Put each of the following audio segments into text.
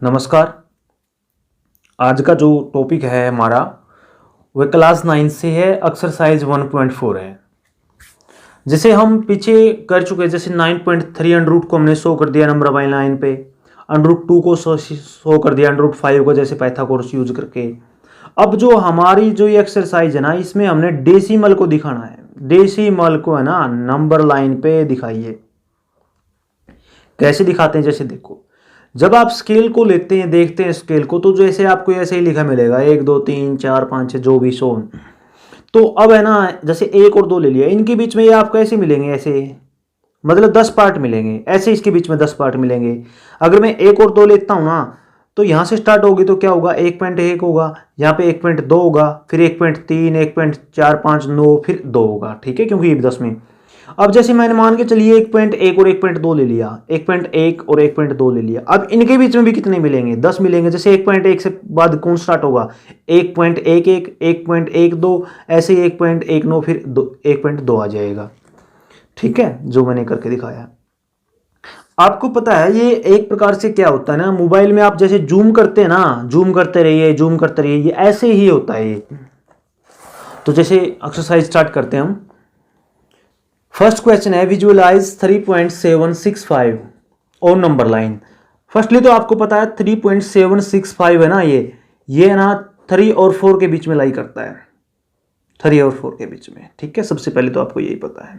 नमस्कार। आज का जो टॉपिक है हमारा वह क्लास 9 से है, एक्सरसाइज 1.4 है। जैसे हम पीछे कर चुके हैं, जैसे 9.3 अंडर को हमने शो कर दिया नंबर बाई लाइन पे, अंडर 2 को शो कर दिया अंडर 5 को, जैसे पाइथागोरस यूज करके। अब जो हमारी जो ये एक्सरसाइज है ना, इसमें हमने डेसिमल को दिखाना है। डेसिमल को है ना नंबर लाइन पे दिखाइए। कैसे दिखाते हैं, जैसे देखो, जब आप स्केल को लेते हैं, देखते हैं स्केल को, तो जैसे आपको ऐसे ही लिखा मिलेगा 1 2 3 4 5 6 जो भी सो। तो अब है ना, जैसे 1 और 2 ले लिया, इनके बीच में ये आपको ऐसे मिलेंगे, ऐसे मतलब 10 पार्ट मिलेंगे, ऐसे इसके बीच में 10 पार्ट मिलेंगे। अगर मैं 1 और 2 लेता हूँ ना, तो यहाँ से स्टार्ट होगी तो क्या होगा, 1.1 होगा, यहाँ पे 1.2 होगा, फिर 1.3 1.4 5 9 फिर 2 होगा। ठीक है, क्योंकि ये 10 में। अब जैसे मैंने मान के चलिए 1.1 और 1.2 ले लिया, 1.1 और 1.2 ले लिया। अब इनके बीच में भी कितने मिलेंगे, 10 मिलेंगे। जैसे 1.1 से बाद कौन स्टार्ट होगा, 1.11 1.12 ऐसे 1.19 फिर 1.2 आ जाएगा। ठीक है, जो मैंने करके दिखाया। आपको पता है ये एक प्रकार से क्या होता है ना, मोबाइल में आप जैसे जूम करते हैं ना, जूम करते रहिए, जूम करते रहिए, ये ऐसे ही होता है ये। तो जैसे एक्सरसाइज स्टार्ट करते हैं हम। फर्स्ट क्वेश्चन है, visualise 3.765 on number line. Firstly तो आपको पता है 3.765 है ना, ये है ना 3 और 4 के बीच में लाई करता है, 3 और 4 के बीच में। ठीक है, सबसे पहले तो आपको यही पता है।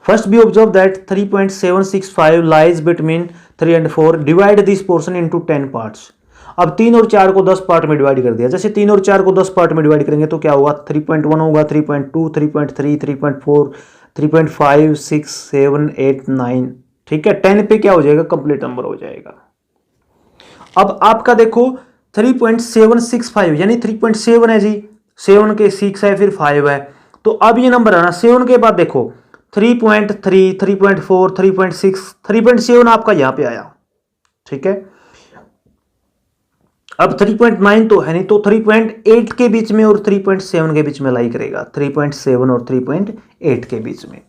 First B observe that 3.765 lies between 3 and 4, divide this portion into 10 parts. अब 3 और 4 को 10 पार्ट में डिवाइड कर दिया। जैसे 3 और 4 को 10 पार्ट में डिवाइड करेंगे तो क्या होगा, 3.1 होगा, 3.2 3.3 3.4 3.5 6 7 8 9। ठीक है, 10 पे क्या हो जाएगा, कंप्लीट नंबर हो जाएगा। अब आपका देखो 3.765 यानी 3.7 है जी, 7 के 6 है, फिर 5 है। तो अब ये नंबर है ना, 7 के बाद देखो 3.3 3.4 3.6 3.7 आपका यहां पे आया। ठीक है, अब 3.9 तो है नहीं, तो 3.8 के बीच में और 3.7 के बीच में लाई करेगा, 3.7 और 3.8 के बीच में।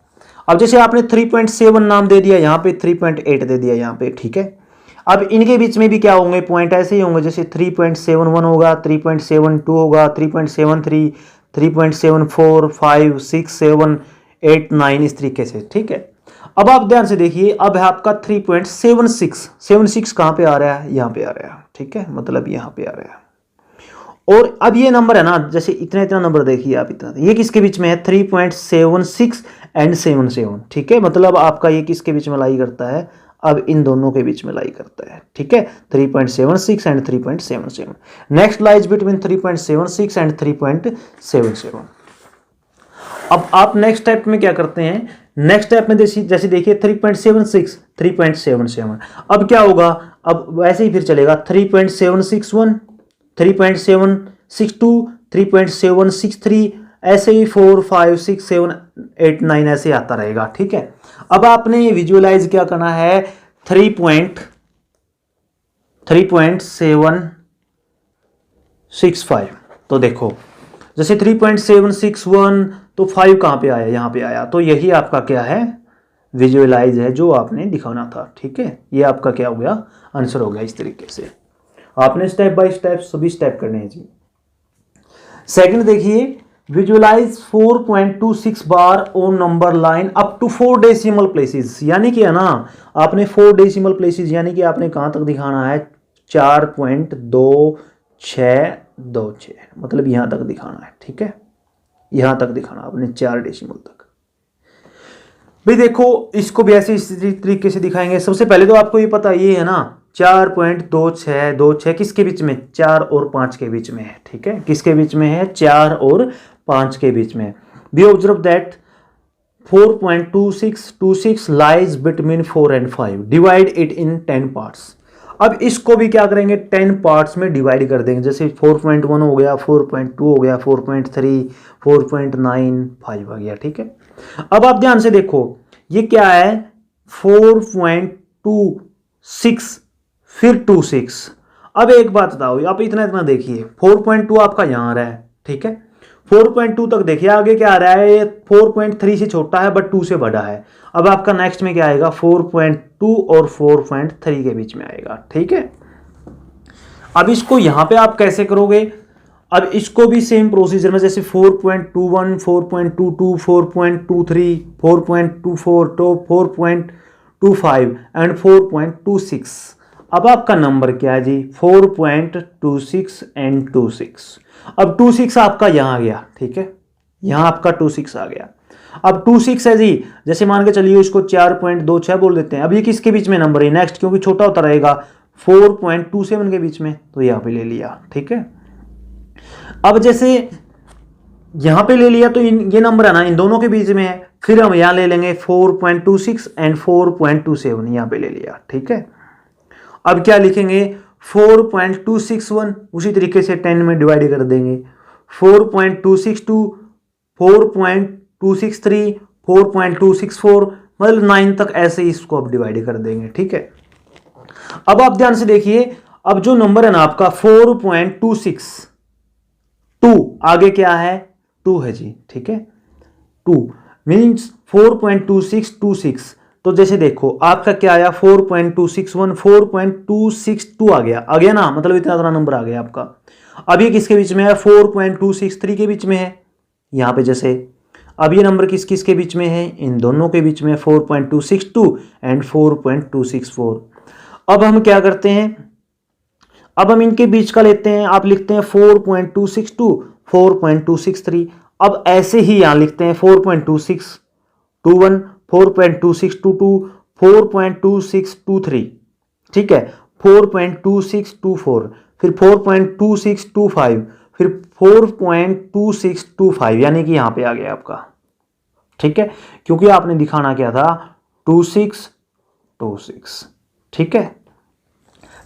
अब जैसे आपने 3.7 नाम दे दिया, यहां पे 3.8 दे दिया यहां पे। ठीक है, अब इनके बीच में भी क्या होंगे, पॉइंट ऐसे ही होंगे, जैसे 3.71 होगा, 3.72 होगा, 3.73 3.74 5 6 7 8 9 इस तरीके से। ठीक है, अब आप ध्यान से देखिए, अब है आपका 3.76 76 कहां पे आ रहा है, यहां पे आ रहा है। ठीक है, मतलब यहां पे आ रहा है। और अब ये नंबर है ना, जैसे इतना इतना नंबर देखिए आप, इतना ये किसके बीच में है, 3.76 एंड 77। ठीक है, मतलब आपका ये किसके बीच में लाई करता है, अब इन दोनों के बीच में लाई करता है। ठीक है, 3.76 and 3.77। Next lies between 3.76 and 3.77। अब आप नेक्स्ट स्टेप में क्या करते हैं, नेक्स्ट स्टेप में जैसे देखिए 3.76 3.77। अब क्या होगा, अब वैसे ही फिर चलेगा 3.761 3.762 3.763 ऐसे ही 4 5 6 7 8 9 ऐसे आता रहेगा। ठीक है, अब आपने विजुअलाइज क्या करना है, 3.765। तो देखो जैसे 3.761 तो 5 कहां पे आया, यहां पे आया, तो यही आपका क्या है, विजुअलाइज है जो आपने दिखाना था। ठीक है, ये आपका क्या हो गया, आंसर हो गया। इस तरीके से आपने स्टेप बाय स्टेप सभी स्टेप करने हैं जी। सेकंड देखिए, visualise 4.26 bar on number line up to 4 decimal places. यानी कि है ना, आपने 4 डेसिमल प्लेसेस यानी कि आपने कहां तक दिखाना है, 4.2626, मतलब यहां तक दिखाना है। ठीक है, यहां तक दिखाना आपने 4 डेसिमल तक। भाई देखो, इसको भी ऐसे इसी तरीके से दिखाएंगे। सबसे पहले तो आपको ये पता ये है ना, 4.2626 किसके बीच में, 4 और 5 के बीच में है। ठीक है, किसके बीच में है, 4 और 5 के बीच में। B observe that 4.2626 lies between 4 and 5, divide it in 10 parts. अब इसको भी क्या करेंगे, 10 पार्ट्स में डिवाइड कर देंगे। जैसे 4.1 हो गया, 4.2 हो गया, 4.3 4.9 5 आ गया। ठीक है, अब आप ध्यान से देखो ये क्या है, 4.26 फिर 26। अब एक बात बताओ, आप इतना इतना देखिए, 4.2 आपका यहां आ रहा है। ठीक है, 4.2 तक देखिए, आगे क्या आ रहा है, ये 4.3 से छोटा है बट 2 से बड़ा है। अब आपका नेक्स्ट में क्या आएगा, 4.2 और 4.3 के बीच में आएगा। ठीक है, अब इसको यहाँ पे आप कैसे करोगे, अब इसको भी सेम प्रोसीजर में, जैसे 4.21, 4.22, 4.23, 4.24, तो 4.25 एंड 4.26। अब आपका नंबर क्या है जी, 4.26 एंड 26। अब 26 आपका यहाँ आ गया, ठीक है, यहाँ आपका 26 आ गया। अब 26 है जी, जैसे मान के चलिए इसको 4.26 बोल देते हैं। अब ये किसके बीच में नंबर है नेक्स्ट, क्योंकि छोटा होता रहेगा, 4.27 के बीच में, तो यहाँ पे ले लिया, ठीक है। अब जैसे यहां पे ले लिया तो ये नंबर है ना इन दोनों के बीच में है, फिर हम यहां ले लेंगे 4.26 एंड 4.27, यहां पे ले लिया, ठीक है। अब क्या लिखेंगे, 4.261 उसी तरीके से 10 में डिवाइड कर देंगे, 4.262, 4.263, 4.264, मतलब 9 तक ऐसे इसको अब डिवाइड कर देंगे, ठीक है। अब आप ध्यान से देखिए, अब जो नंबर है ना आपका 4.26, 2 आगे क्या है, 2 है जी, ठीक है। 2 मीन्स 4.2626, तो जैसे देखो आपका क्या आया 4.261, 4.262 आ गया ना, मतलब इतना इतना नंबर आ गया आपका। अब ये किसके बीच में है, 4.263 के बीच में है यहाँ पे जैसे। अब ये नंबर किस किस के बीच में है, इन दोनों के बीच में, 4.262 एंड 4.264। अब हम क्या करते हैं, अब हम इनके बीच का लेते हैं, आप लिखते हैं 4.262, 4.263। अब ऐसे ही यहां लिखते हैं 4.2621, 4.2622, 4.2623, ठीक है, 4.2624, फिर 4.2625, फिर 4.2625, यानी कि यहां पे आ गया आपका, ठीक है, क्योंकि आपने दिखाना क्या था, 2626, ठीक है।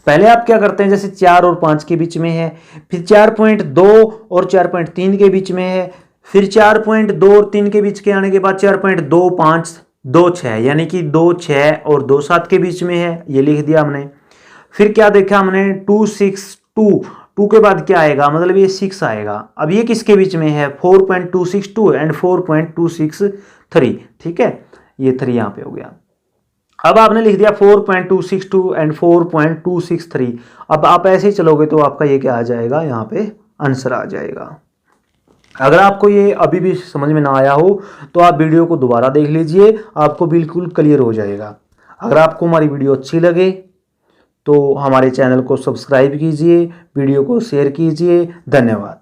पहले आप क्या करते हैं, जैसे 4 और 5 के बीच में है, फिर 4.2 और 4.3 के बीच में है, फिर 4.2 और 3 के बीच के आने के बाद 4.25, 26, यानी कि 26 और 27 के बीच में है, ये लिख दिया हमने। फिर क्या देखा हमने, 262, 2 के बाद क्या आएगा, मतलब ये 6 आएगा। अब ये किसके बीच में है, 4.262 एंड 4.263, ठीक है, ये 3 यहाँ पे हो गया। अब आपने लिख दिया 4.262 एंड 4.263। अब आप ऐसे ही चलोगे तो आपका ये क्या आ जाएगा, यहाँ पे आंसर आ जाएगा। अगर आपको ये अभी भी समझ में ना आया हो तो आप वीडियो को दोबारा देख लीजिए, आपको बिल्कुल क्लियर हो जाएगा। अगर आपको हमारी वीडियो अच्छी लगे तो हमारे चैनल को सब्सक्राइब कीजिए, वीडियो को शेयर कीजिए। धन्यवाद।